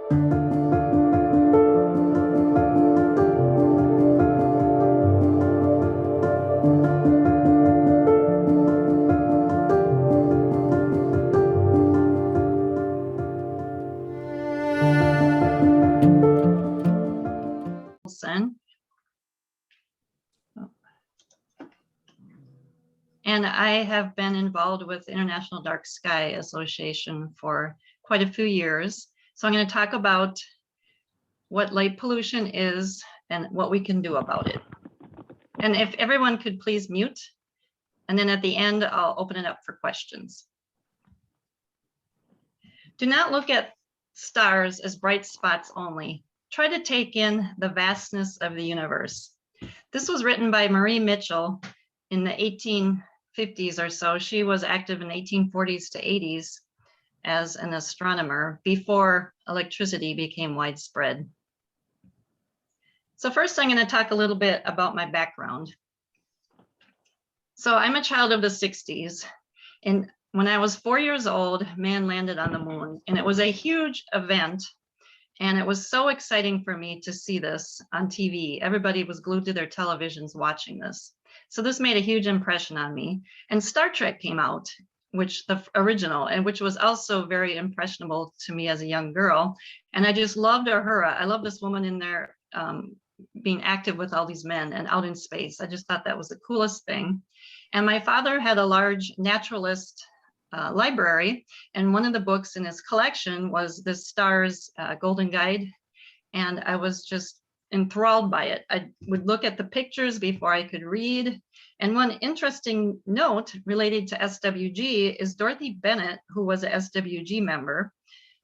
And I have been involved with International Dark Sky Association for quite a few years. So I'm going to talk about what light pollution is and what we can do about it. And if everyone could please mute, and then at the end, I'll open it up for questions. Do not look at stars as bright spots only. Try to take in the vastness of the universe. This was written by Marie Mitchell in the 1850s or so. She was active in 1840s to 80s as an astronomer before electricity became widespread. So first, I'm going to talk a little bit about my background. So I'm a child of the 60s. And when I was 4 years old, man landed on the moon, and it was a huge event. And it was so exciting for me to see this on TV. Everybody was glued to their televisions watching this. So this made a huge impression on me. And Star Trek came out, which the original, and which was also very impressionable to me as a young girl. And I just loved Uhura. I love this woman in there being active with all these men and out in space. I just thought that was the coolest thing. And my father had a large naturalist library, and one of the books in his collection was the Stars Golden Guide, and I was just enthralled by it. I would look at the pictures before I could read. And one interesting note related to SWG is Dorothy Bennett, who was a SWG member.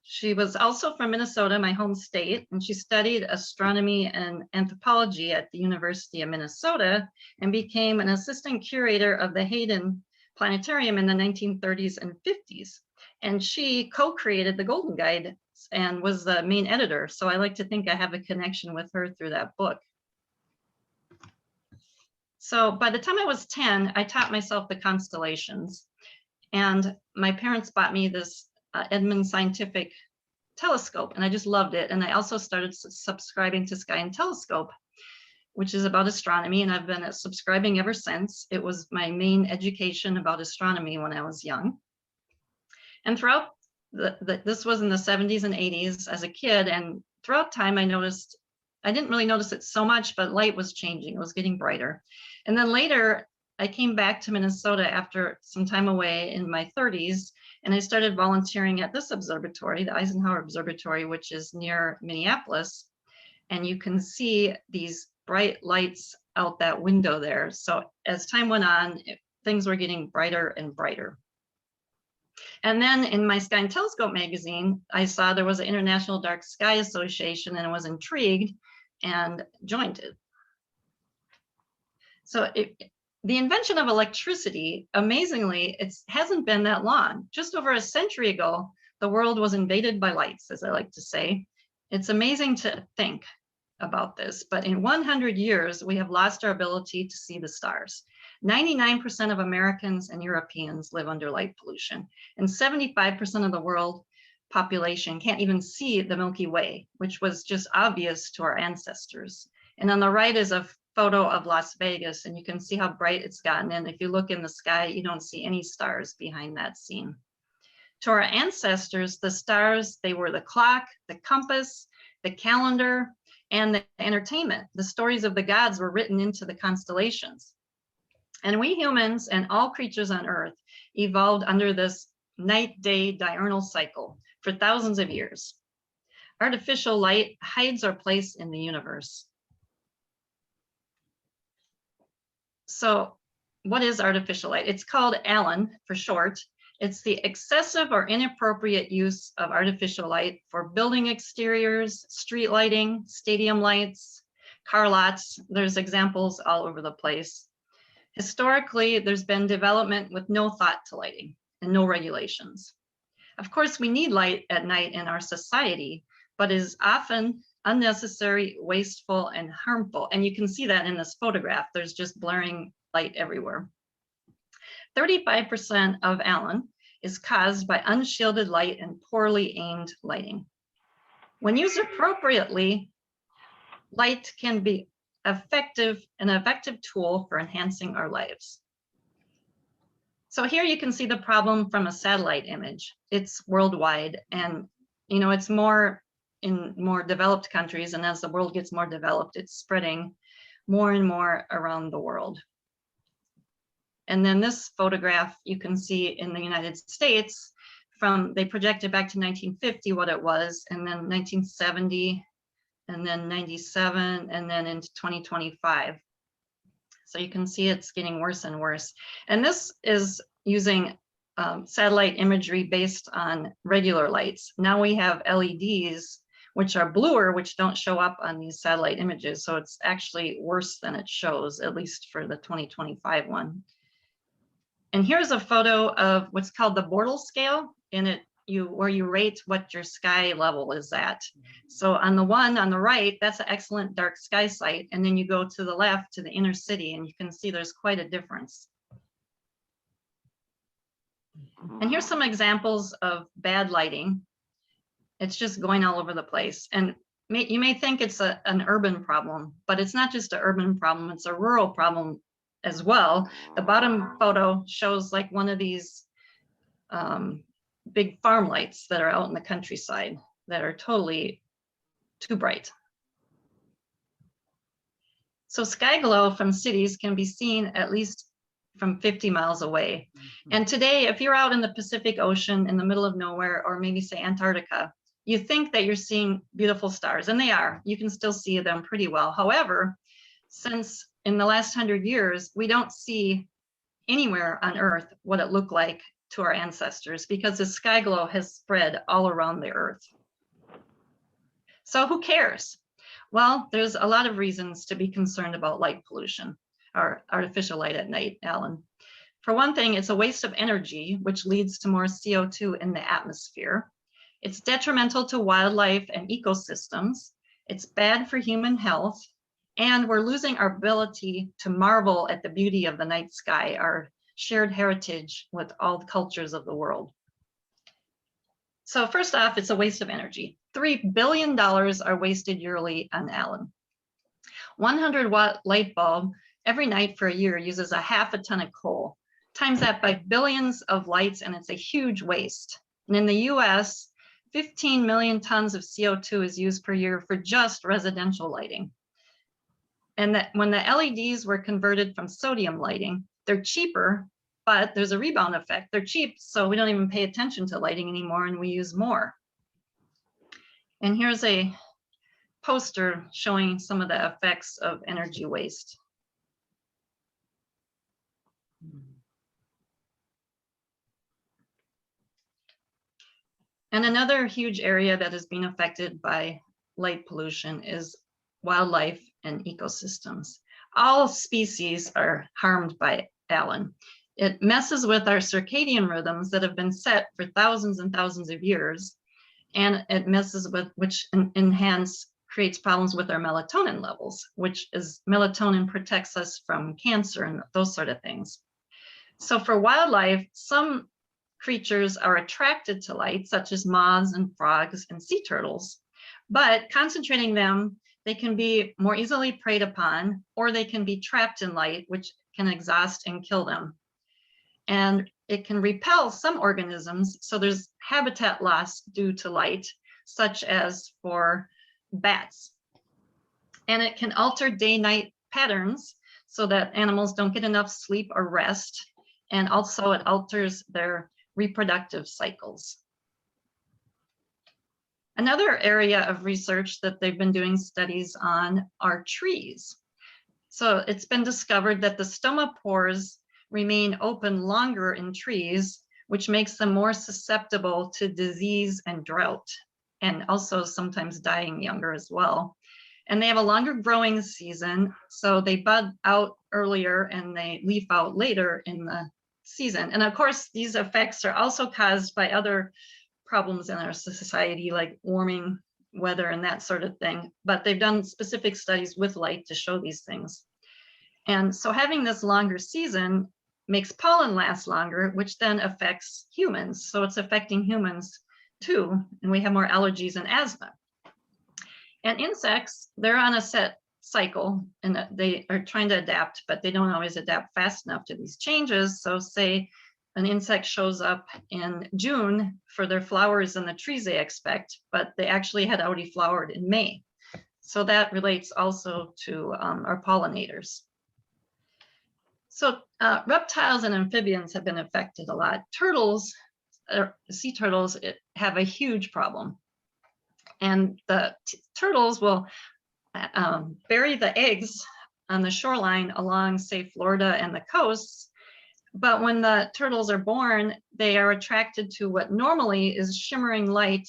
She was also from Minnesota, my home state, and she studied astronomy and anthropology at the University of Minnesota and became an assistant curator of the Hayden Planetarium in the 1930s and 50s. And she co-created the Golden Guide and was the main editor. So I like to think I have a connection with her through that book. So by the time I was 10, I taught myself the constellations. And my parents bought me this Edmund Scientific Telescope, and I just loved it. And I also started subscribing to Sky and Telescope, which is about astronomy, and I've been subscribing ever since. It was my main education about astronomy when I was young. And throughout, this was in the 70s and 80s as a kid, and throughout time I noticed, I didn't really notice it so much, but light was changing, it was getting brighter. And then later, I came back to Minnesota after some time away in my 30s, and I started volunteering at this observatory, the Eisenhower Observatory, which is near Minneapolis. And you can see these bright lights out that window there. So as time went on, things were getting brighter and brighter. And then in my Sky and Telescope magazine, I saw there was an International Dark Sky Association, and I was intrigued and joined it. So the invention of electricity, amazingly, it hasn't been that long. Just over a century ago, the world was invaded by lights, as I like to say. It's amazing to think about this, but in 100 years, we have lost our ability to see the stars. 99% of Americans and Europeans live under light pollution, and 75% of the world population can't even see the Milky Way, which was just obvious to our ancestors. And on the right is a photo of Las Vegas, and you can see how bright it's gotten. And if you look in the sky, you don't see any stars behind that scene. To our ancestors, the stars, they were the clock, the compass, the calendar, and the entertainment. The stories of the gods were written into the constellations. And we humans and all creatures on Earth evolved under this night-day diurnal cycle for thousands of years. Artificial light hides our place in the universe. So what is artificial light? It's called ALAN for short. It's the excessive or inappropriate use of artificial light for building exteriors, street lighting, stadium lights, car lots. There's examples all over the place. Historically, there's been development with no thought to lighting and no regulations. Of course, we need light at night in our society, but it is often unnecessary, wasteful, and harmful. And you can see that in this photograph. There's just blaring light everywhere. 35% of ALAN is caused by unshielded light and poorly aimed lighting. When used appropriately, light can be an effective tool for enhancing our lives. So here you can see the problem from a satellite image. It's worldwide, and it's more in more developed countries, and as the world gets more developed, it's spreading more and more around the world. And then this photograph you can see in the United States, they projected back to 1950 what it was, and then 1970, and then 97, and then into 2025. So you can see it's getting worse and worse. And this is using satellite imagery based on regular lights. Now we have LEDs, which are bluer, which don't show up on these satellite images. So it's actually worse than it shows, at least for the 2025 one. And here's a photo of what's called the Bortle scale, where you rate what your sky level is at. So on the one on the right, that's an excellent dark sky site. And then you go to the left to the inner city, and you can see there's quite a difference. And here's some examples of bad lighting. It's just going all over the place. And you may think it's an urban problem, but it's not just an urban problem, it's a rural problem as well. The bottom photo shows like one of these big farm lights that are out in the countryside that are totally too bright. So sky glow from cities can be seen at least from 50 miles away. And today, if you're out in the Pacific Ocean in the middle of nowhere, or maybe say Antarctica, you think that you're seeing beautiful stars, and they are. You can still see them pretty well. However, since in the last 100 years, we don't see anywhere on Earth what it looked like to our ancestors, because the sky glow has spread all around the Earth. So who cares? Well, there's a lot of reasons to be concerned about light pollution, or artificial light at night, Alan. For one thing, it's a waste of energy, which leads to more CO2 in the atmosphere. It's detrimental to wildlife and ecosystems. It's bad for human health. And we're losing our ability to marvel at the beauty of the night sky, our shared heritage with all the cultures of the world. So first off, it's a waste of energy. $3 billion are wasted yearly on Alan. 100-watt light bulb every night for a year uses a half a ton of coal. Times that by billions of lights, and it's a huge waste. And in the US, 15 million tons of CO2 is used per year for just residential lighting. And that when the LEDs were converted from sodium lighting, they're cheaper, but there's a rebound effect. They're cheap, so we don't even pay attention to lighting anymore, and we use more. And here's a poster showing some of the effects of energy waste. And another huge area that is being affected by light pollution is wildlife and ecosystems. All species are harmed by Alan. It messes with our circadian rhythms that have been set for thousands and thousands of years, and it messes with, which creates problems with our melatonin levels, which is melatonin protects us from cancer and those sort of things. So for wildlife, some creatures are attracted to light, such as moths and frogs and sea turtles, but concentrating them, they can be more easily preyed upon, or they can be trapped in light, which can exhaust and kill them. And it can repel some organisms, so there's habitat loss due to light, such as for bats. And it can alter day-night patterns so that animals don't get enough sleep or rest, and also it alters their reproductive cycles. Another area of research that they've been doing studies on are trees. So it's been discovered that the stoma pores remain open longer in trees, which makes them more susceptible to disease and drought, and also sometimes dying younger as well. And they have a longer growing season, so they bud out earlier and they leaf out later in the season. And of course, these effects are also caused by other problems in our society, like warming weather and that sort of thing. But they've done specific studies with light to show these things. And so having this longer season makes pollen last longer, which then affects humans. So it's affecting humans too, and we have more allergies and asthma. And insects, they're on a set cycle and they are trying to adapt, but they don't always adapt fast enough to these changes. So say an insect shows up in June for their flowers and the trees they expect, but they actually had already flowered in May. So that relates also to our pollinators. So reptiles and amphibians have been affected a lot. Turtles, sea turtles, have a huge problem. And the turtles will bury the eggs on the shoreline along, say, Florida and the coasts. But when the turtles are born, they are attracted to what normally is shimmering light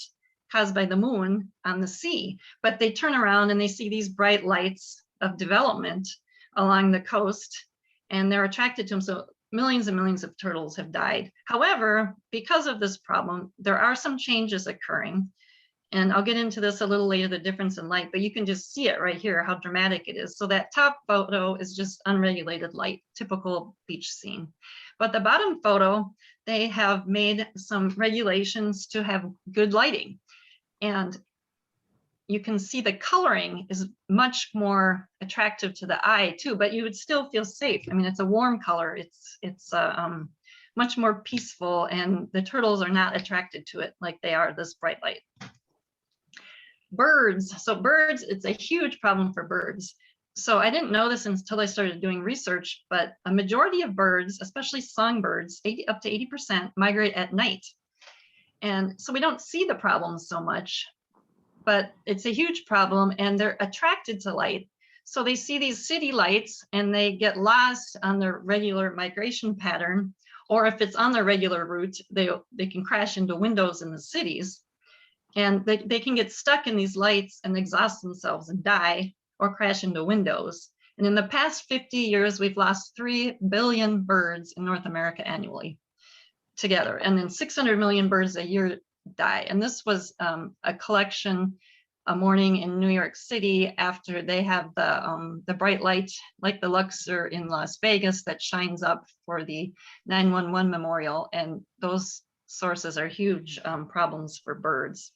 caused by the moon on the sea. But they turn around and they see these bright lights of development along the coast, and they're attracted to them. So millions and millions of turtles have died. However, because of this problem, there are some changes occurring. And I'll get into this a little later, the difference in light, but you can just see it right here, how dramatic it is. So that top photo is just unregulated light, typical beach scene. But the bottom photo, they have made some regulations to have good lighting. And you can see the coloring is much more attractive to the eye too, but you would still feel safe. I mean, it's a warm color. It's much more peaceful, and the turtles are not attracted to it like they are this bright light. Birds. So birds, it's a huge problem for birds. So I didn't know this until I started doing research, but a majority of birds, especially songbirds, up to 80%, migrate at night. And so we don't see the problem so much, but it's a huge problem, and they're attracted to light. So they see these city lights and they get lost on their regular migration pattern, or if it's on their regular route, they can crash into windows in the cities. And they can get stuck in these lights and exhaust themselves and die or crash into windows. And in the past 50 years, we've lost 3 billion birds in North America annually together. And then 600 million birds a year die. And this was a collection, a morning in New York City after they have the bright light, like the Luxor in Las Vegas, that shines up for the 9/11 memorial. And those sources are huge problems for birds.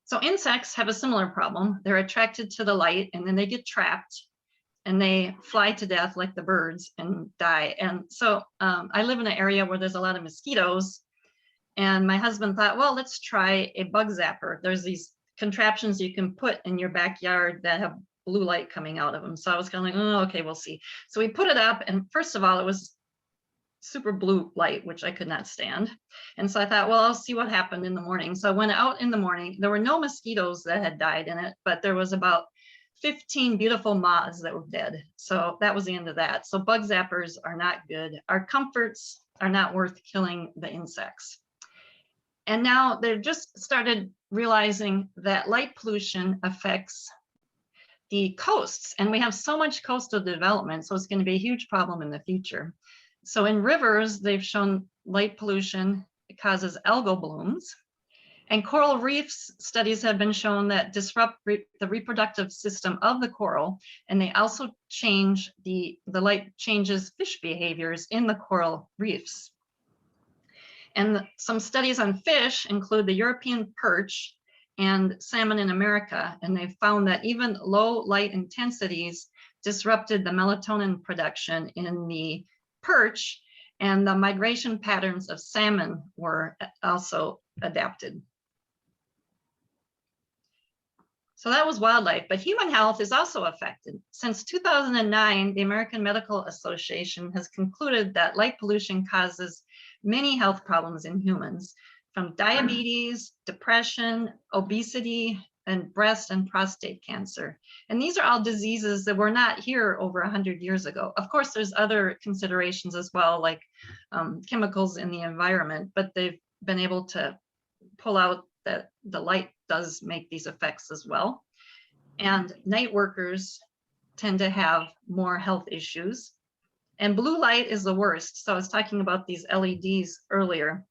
So insects have a similar problem. They're attracted to the light and then they get trapped and they fly to death like the birds and die. And so I live in an area where there's a lot of mosquitoes, and my husband thought, well, let's try a bug zapper. There's these contraptions you can put in your backyard that have blue light coming out of them. So I was kind of like, oh, okay, we'll see. So we put it up, and first of all, it was super blue light, which I could not stand. And so I thought, well, I'll see what happened in the morning. So I went out in the morning. There were no mosquitoes that had died in it, but there was about 15 beautiful moths that were dead. So that was the end of that. So bug zappers are not good. Our comforts are not worth killing the insects. And now they've just started realizing that light pollution affects the coasts. And we have so much coastal development, so it's going to be a huge problem in the future. So in rivers, they've shown light pollution causes algal blooms. And coral reefs studies have been shown that disrupt the reproductive system of the coral, and they also change the light changes fish behaviors in the coral reefs. And some studies on fish include the European perch and salmon in America, and they've found that even low light intensities disrupted the melatonin production in the perch, and the migration patterns of salmon were also adapted. So that was wildlife, but human health is also affected. Since 2009, the American Medical Association has concluded that light pollution causes many health problems in humans, from diabetes, depression, obesity, and breast and prostate cancer. And these are all diseases that were not here over 100 years ago. Of course, there's other considerations as well, like chemicals in the environment, but they've been able to pull out that the light does make these effects as well. And night workers tend to have more health issues. And blue light is the worst. So I was talking about these LEDs earlier.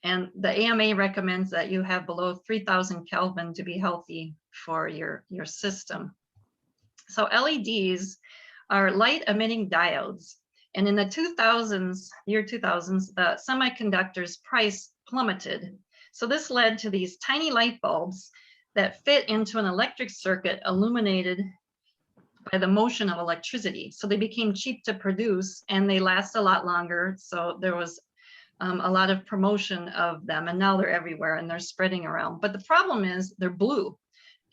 And the AMA recommends that you have below 3000 Kelvin to be healthy for your system. So LEDs are light emitting diodes. And in the year 2000s, the semiconductors price plummeted. So this led to these tiny light bulbs that fit into an electric circuit illuminated by the motion of electricity. So they became cheap to produce and they last a lot longer. So there was a lot of promotion of them, and now they're everywhere and they're spreading around. But the problem is they're blue.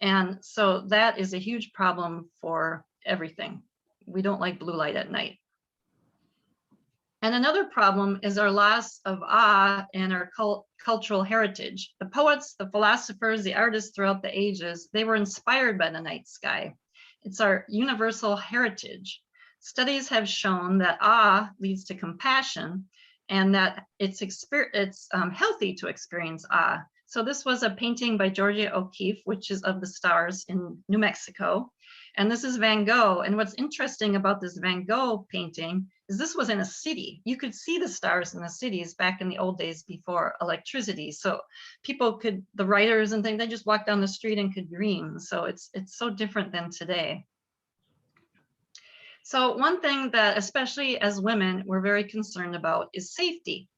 And so that is a huge problem for everything. We don't like blue light at night. And another problem is our loss of awe and our cultural heritage. The poets, the philosophers, the artists throughout the ages, they were inspired by the night sky. It's our universal heritage. Studies have shown that awe leads to compassion and that it's healthy to experience awe. So this was a painting by Georgia O'Keeffe, which is of the stars in New Mexico. And this is Van Gogh. And what's interesting about this Van Gogh painting is this was in a city. You could see the stars in the cities back in the old days before electricity. So people could, the writers and things, they just walked down the street and could dream. So it's so different than today. So one thing that, especially as women, we're very concerned about is safety.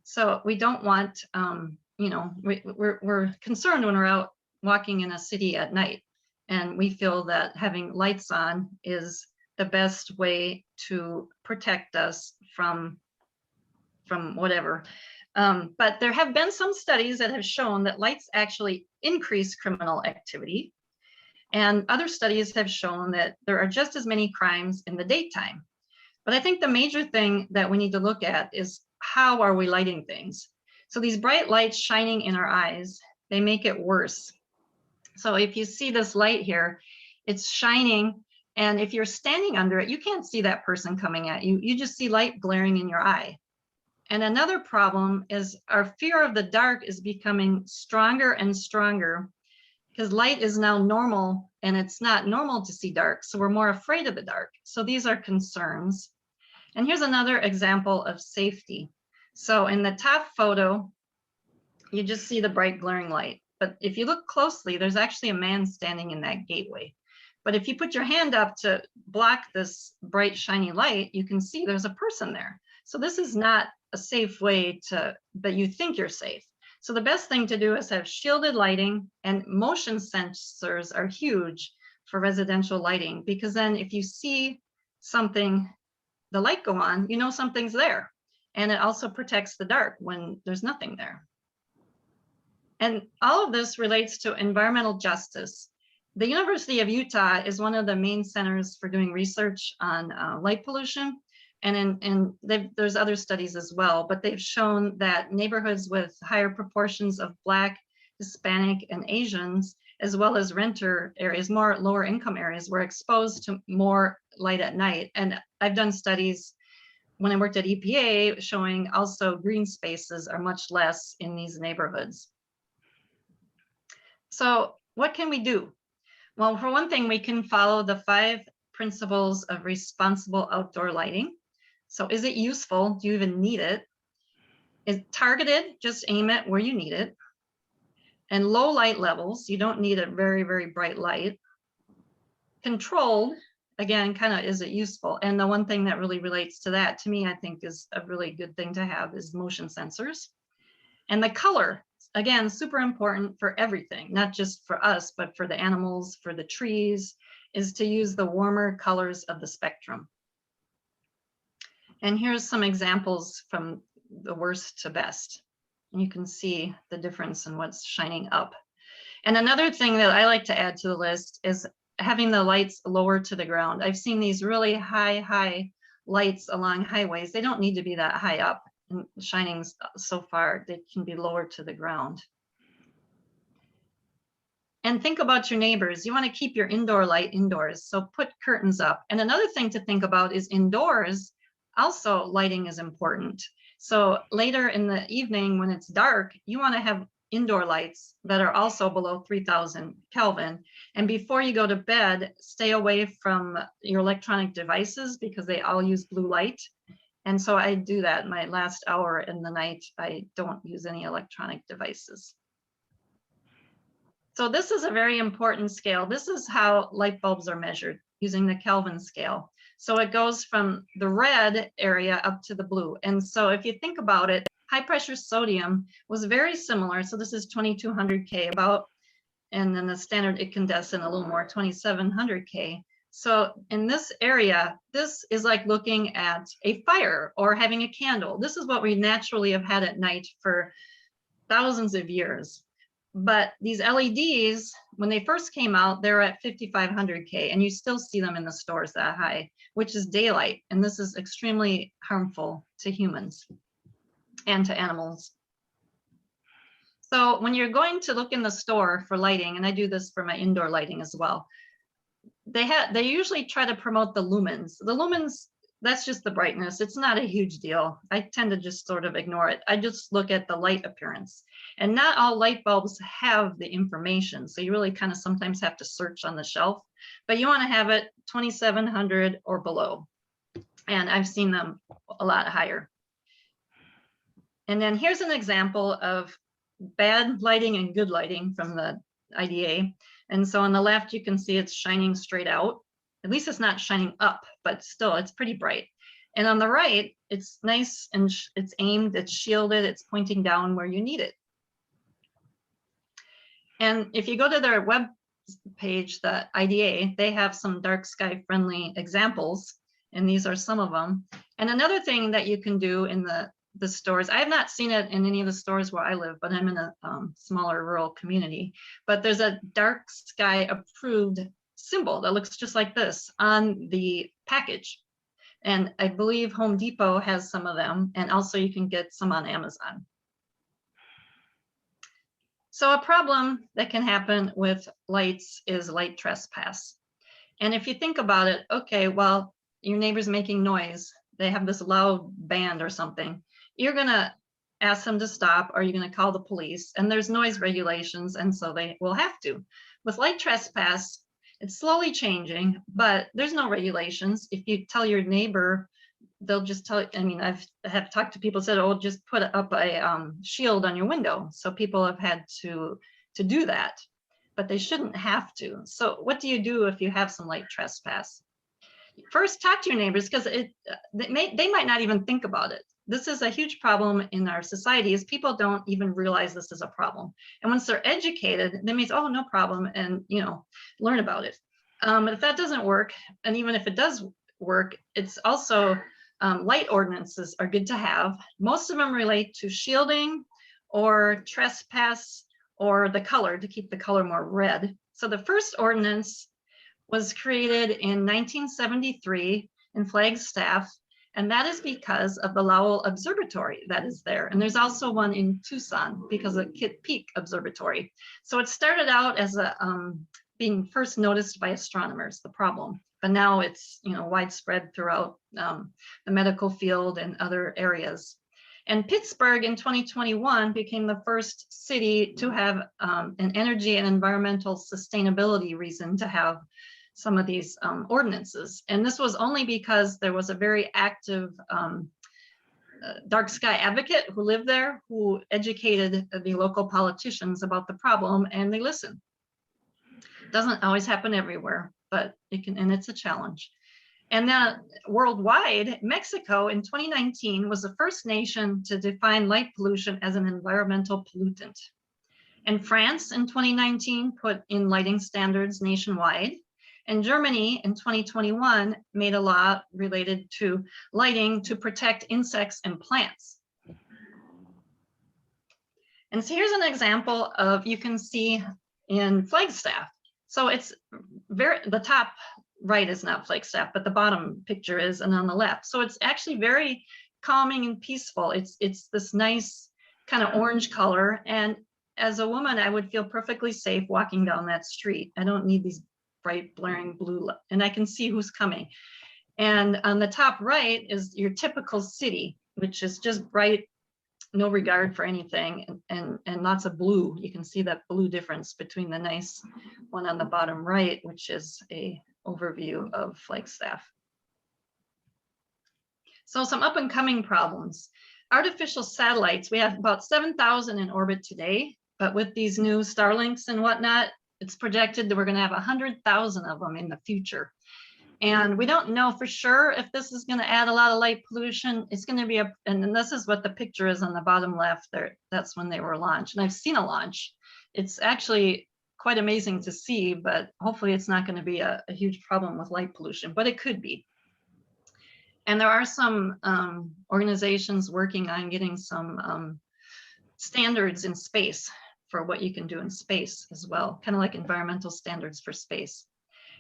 So we don't want, you know, we're concerned when we're out walking in a city at night, and we feel that having lights on is the best way to protect us from whatever. But there have been some studies that have shown that lights actually increase criminal activity. And other studies have shown that there are just as many crimes in the daytime. But I think the major thing that we need to look at is how are we lighting things? So these bright lights shining in our eyes, they make it worse. So if you see this light here, it's shining. And if you're standing under it, you can't see that person coming at you. You just see light glaring in your eye. And another problem is our fear of the dark is becoming stronger and stronger, because light is now normal and it's not normal to see dark. So we're more afraid of the dark. So these are concerns. And here's another example of safety. So in the top photo, you just see the bright glaring light. But if you look closely, there's actually a man standing in that gateway. But if you put your hand up to block this bright shiny light, you can see there's a person there. So this is not a safe way that you think you're safe. So the best thing to do is have shielded lighting, and motion sensors are huge for residential lighting, because then if you see something, the light go on, you know something's there. And it also protects the dark when there's nothing there. And all of this relates to environmental justice. The University of Utah is one of the main centers for doing research on light pollution. And there's other studies as well, but they've shown that neighborhoods with higher proportions of Black, Hispanic, and Asians, as well as renter areas, more lower income areas, were exposed to more light at night. And I've done studies when I worked at EPA showing also green spaces are much less in these neighborhoods. So what can we do? Well, for one thing, we can follow the 5 principles of responsible outdoor lighting. So is it useful? Do you even need it? Is it targeted? Just aim it where you need it. And low light levels, you don't need a very, very bright light. Controlled, again, kind of, is it useful? And the one thing that really relates to that, to me, I think is a really good thing to have, is motion sensors. And the color, again, super important for everything, not just for us, but for the animals, for the trees, is to use the warmer colors of the spectrum. And here's some examples from the worst to best. You can see the difference in what's shining up. And another thing that I like to add to the list is having the lights lower to the ground. I've seen these really high lights along highways. They don't need to be that high up and shining so far. They can be lower to the ground. And think about your neighbors. You want to keep your indoor light indoors, so put curtains up. And another thing to think about is indoors, also lighting is important. So later in the evening when it's dark, you want to have indoor lights that are also below 3000 Kelvin. And before you go to bed, stay away from your electronic devices because they all use blue light. And so I do that my last hour in the night. I don't use any electronic devices. So this is a very important scale. This is how light bulbs are measured using the Kelvin scale. So it goes from the red area up to the blue. And so if you think about it, high pressure sodium was very similar. So this is 2200 K about, and then the standard incandescent a little more, 2700 K. So in this area, this is like looking at a fire or having a candle. This is what we naturally have had at night for thousands of years. But these LEDs, when they first came out, they were at 5500 K, and you still see them in the stores that high, which is daylight. And this is extremely harmful to humans and to animals. So when you're going to look in the store for lighting, and I do this for my indoor lighting as well, they usually try to promote the lumens. The lumens, that's just the brightness. It's not a huge deal. I tend to just sort of ignore it. I just look at the light appearance. And not all light bulbs have the information. So you really kind of sometimes have to search on the shelf, but you want to have it 2700 or below. And I've seen them a lot higher. And then here's an example of bad lighting and good lighting from the IDA. And so on the left, you can see it's shining straight out. At least it's not shining up, but still it's pretty bright. And on the right, it's nice and it's aimed, it's shielded, it's pointing down where you need it. And if you go to their web page, the IDA, they have some dark sky friendly examples, and these are some of them. And another thing that you can do in the stores, I have not seen it in any of the stores where I live, but I'm in a smaller rural community, but there's a dark sky approved symbol that looks just like this on the package. And I believe Home Depot has some of them, and also you can get some on Amazon. So a problem that can happen with lights is light trespass. And if you think about it, okay, well, your neighbor's making noise, they have this loud band or something, you're gonna ask them to stop, or you're gonna call the police, and there's noise regulations, and so they will have to. With light trespass, it's slowly changing, but there's no regulations. If you tell your neighbor, they'll just tell, I mean, I have talked to people said, oh, just put up a shield on your window. So people have had to do that, but they shouldn't have to. So what do you do if you have some light trespass? First, talk to your neighbors, because they might not even think about it. This is a huge problem in our society, is people don't even realize this is a problem. And once they're educated, that means, oh, no problem, and learn about it. But if that doesn't work, and even if it does work, it's also light ordinances are good to have. Most of them relate to shielding or trespass or the color, to keep the color more red. So the first ordinance was created in 1973 in Flagstaff, and that is because of the Lowell Observatory that is there. And there's also one in Tucson because of Kitt Peak Observatory. So it started out as being first noticed by astronomers, the problem, but now it's widespread throughout the medical field and other areas. And Pittsburgh in 2021 became the first city to have an energy and environmental sustainability reason to have some of these ordinances. And this was only because there was a very active dark sky advocate who lived there, who educated the local politicians about the problem, and they listened. Doesn't always happen everywhere, but it can, and it's a challenge. And then worldwide, Mexico in 2019 was the first nation to define light pollution as an environmental pollutant. And France in 2019 put in lighting standards nationwide. And Germany in 2021 made a law related to lighting to protect insects and plants. And so here's an example of, you can see in Flagstaff. So it's the top right is not Flagstaff, but the bottom picture is, and on the left. So it's actually very calming and peaceful. It's this nice kind of orange color. And as a woman, I would feel perfectly safe walking down that street. I don't need these bright blaring blue, and I can see who's coming. And on the top right is your typical city, which is just bright, no regard for anything, and lots of blue. You can see that blue difference between the nice one on the bottom right, which is a overview of Flagstaff. So some up and coming problems. Artificial satellites, we have about 7,000 in orbit today, but with these new Starlinks and whatnot, it's projected that we're going to have 100,000 of them in the future. And we don't know for sure if this is going to add a lot of light pollution. It's going to be and this is what the picture is on the bottom left there. That's when they were launched. And I've seen a launch. It's actually quite amazing to see, but hopefully it's not going to be a huge problem with light pollution, but it could be. And there are some organizations working on getting some standards in space for what you can do in space as well, kind of like environmental standards for space.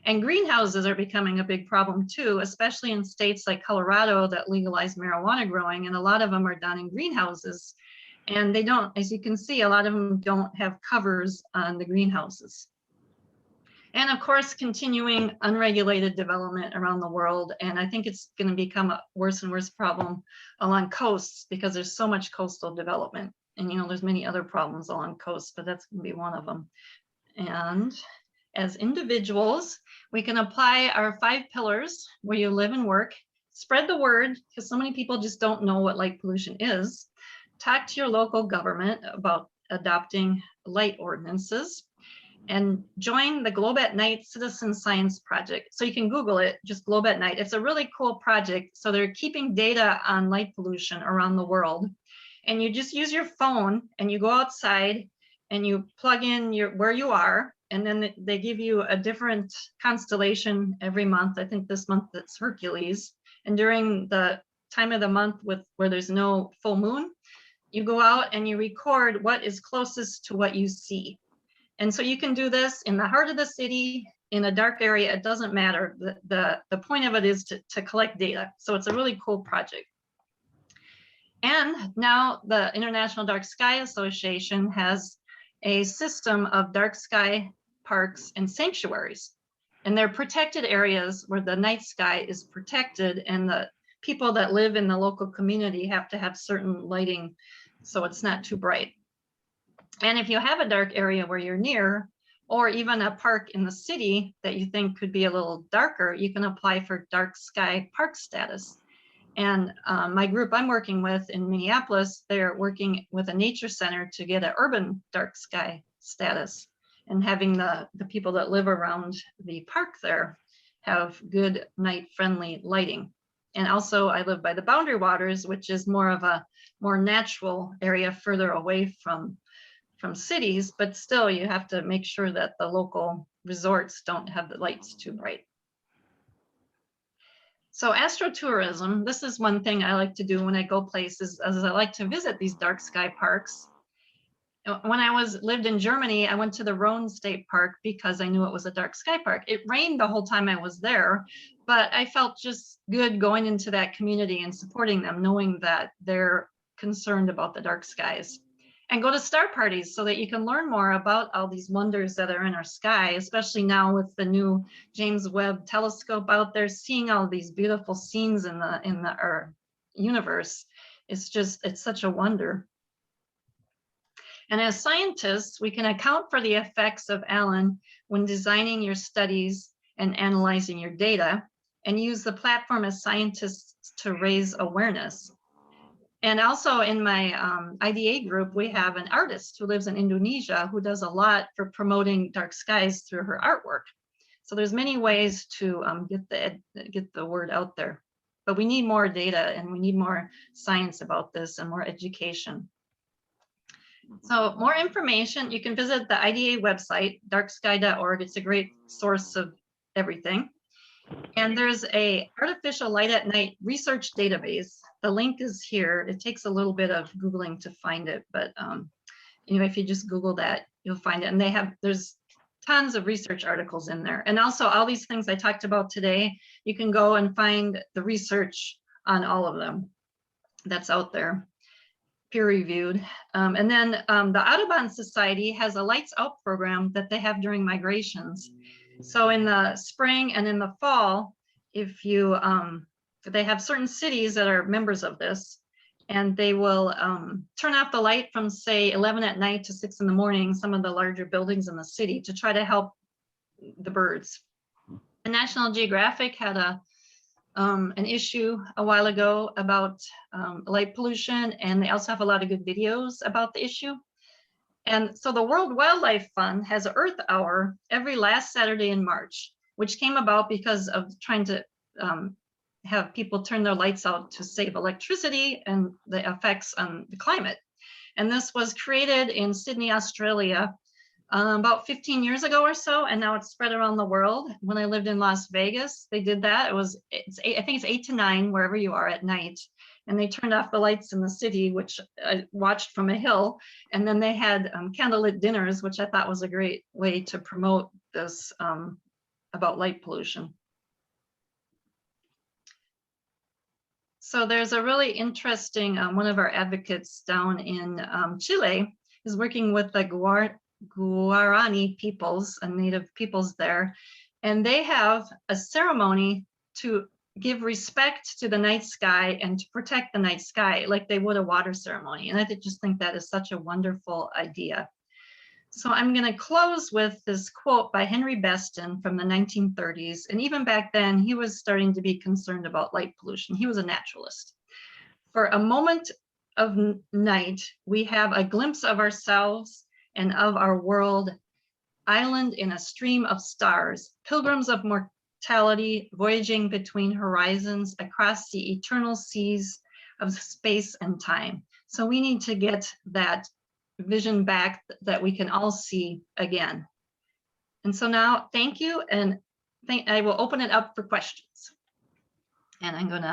And greenhouses are becoming a big problem too, especially in states like Colorado that legalize marijuana growing, and a lot of them are done in greenhouses. And they don't, as you can see, a lot of them don't have covers on the greenhouses. And of course, continuing unregulated development around the world. And I think it's going to become a worse and worse problem along coasts because there's so much coastal development. And, you know, there's many other problems along coasts, but that's going to be one of them. And as individuals, we can apply our 5 pillars where you live and work, spread the word because so many people just don't know what light pollution is. Talk to your local government about adopting light ordinances, and join the Globe at Night Citizen Science Project. So you can Google it, just Globe at Night. It's a really cool project. So they're keeping data on light pollution around the world. And you just use your phone and you go outside and you plug in where you are. And then they give you a different constellation every month. I think this month it's Hercules. And during the time of the month where there's no full moon, you go out and you record what is closest to what you see. And so you can do this in the heart of the city, in a dark area, it doesn't matter. The point of it is to collect data. So it's a really cool project. And now the International Dark Sky Association has a system of dark sky parks and sanctuaries. And they're protected areas where the night sky is protected, and the people that live in the local community have to have certain lighting so it's not too bright. And if you have a dark area where you're near, or even a park in the city that you think could be a little darker, you can apply for dark sky park status. And my group I'm working with in Minneapolis, they're working with a nature center to get an urban dark sky status, and having the people that live around the park there have good night friendly lighting. And also I live by the Boundary Waters, which is more of a more natural area further away from cities, but still you have to make sure that the local resorts don't have the lights too bright. So astrotourism, this is one thing I like to do when I go places, as I like to visit these dark sky parks. When I lived in Germany, I went to the Rhone State Park because I knew it was a dark sky park. It rained the whole time I was there, but I felt just good going into that community and supporting them, knowing that they're concerned about the dark skies. And go to star parties so that you can learn more about all these wonders that are in our sky, especially now with the new James Webb telescope out there, seeing all these beautiful scenes in our universe. It's such a wonder. And as scientists, we can account for the effects of ALAN when designing your studies and analyzing your data, and use the platform as scientists to raise awareness. And also in my IDA group, we have an artist who lives in Indonesia who does a lot for promoting dark skies through her artwork. So there's many ways to get the word out there. But we need more data, and we need more science about this and more education. So more information, you can visit the IDA website, darksky.org. It's a great source of everything. And there's a artificial light at night research database. The link is here. It takes a little bit of Googling to find it, but if you just Google that, you'll find it. And there's tons of research articles in there. And also all these things I talked about today, you can go and find the research on all of them that's out there, peer reviewed. And then the Audubon Society has a Lights Out program that they have during migrations. So in the spring and in the fall, if you, they have certain cities that are members of this, and they will turn off the light from say 11 at night to 6 in the morning, some of the larger buildings in the city, to try to help the birds. The National Geographic had an issue a while ago about light pollution, and they also have a lot of good videos about the issue. And so the World Wildlife Fund has an Earth Hour every last Saturday in March, which came about because of trying to have people turn their lights out to save electricity and the effects on the climate. And this was created in Sydney, Australia, about 15 years ago or so, and now it's spread around the world. When I lived in Las Vegas, they did that. I think it's 8 to 9 wherever you are at night, and they turned off the lights in the city, which I watched from a hill, and then they had candlelit dinners, which I thought was a great way to promote this about light pollution. So there's a really interesting, one of our advocates down in Chile is working with the Guarani peoples and native peoples there, and they have a ceremony to give respect to the night sky and to protect the night sky like they would a water ceremony. And I just think that is such a wonderful idea. So I'm going to close with this quote by Henry Beston from the 1930s. And even back then, he was starting to be concerned about light pollution. He was a naturalist. For a moment of night, we have a glimpse of ourselves and of our world, island in a stream of stars, pilgrims of mortality, voyaging between horizons across the eternal seas of space and time. So we need to get that vision back that we can all see again. And so now, thank you, and I will open it up for questions. And I'm going to